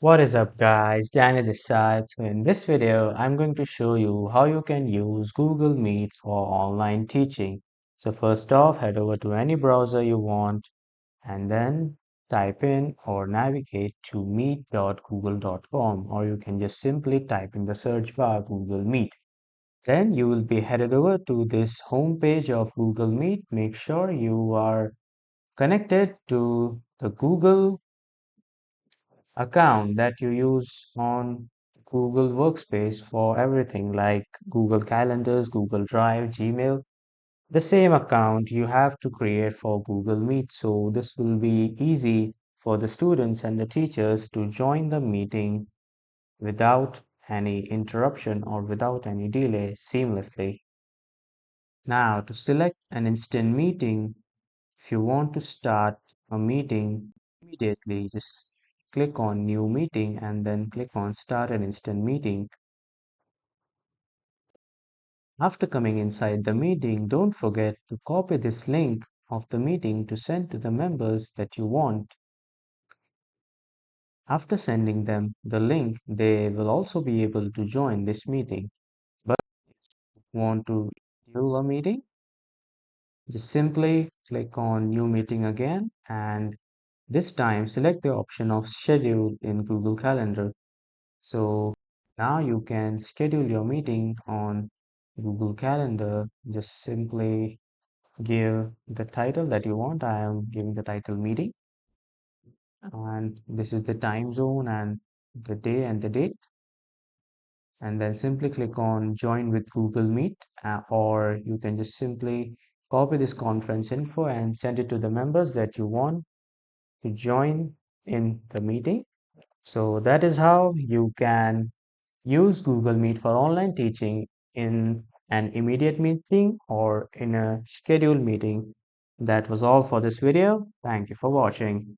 What is up guys, Danny this side. So in this video, I'm going to show you how you can use Google Meet for online teaching. So first off, head over to any browser you want and then type in or navigate to meet.google.com, or you can just simply type in the search bar Google Meet. Then you will be headed over to this home page of Google Meet. Make sure you are connected to the Google account that you use on Google Workspace for everything like Google Calendars, Google Drive, Gmail. The same account you have to create for Google Meet. So this will be easy for the students and the teachers to join the meeting without any interruption or without any delay seamlessly. Now to select an instant meeting, if you want to start a meeting immediately, just click on New Meeting and then click on Start an Instant Meeting. After coming inside the meeting, don't forget to copy this link of the meeting to send to the members that you want. After sending them the link, they will also be able to join this meeting. But if you want to do a meeting, just simply click on New Meeting again, and this time select the option of Schedule in Google Calendar. So now you can schedule your meeting on Google Calendar. Just simply give the title that you want. I am giving the title meeting, and this is the time zone and the day and the date. And then simply click on Join with Google Meet, or you can just simply copy this conference info and send it to the members that you want to join in the meeting. So that is how you can use Google Meet for online teaching in an immediate meeting or in a scheduled meeting. That was all for this video. Thank you for watching.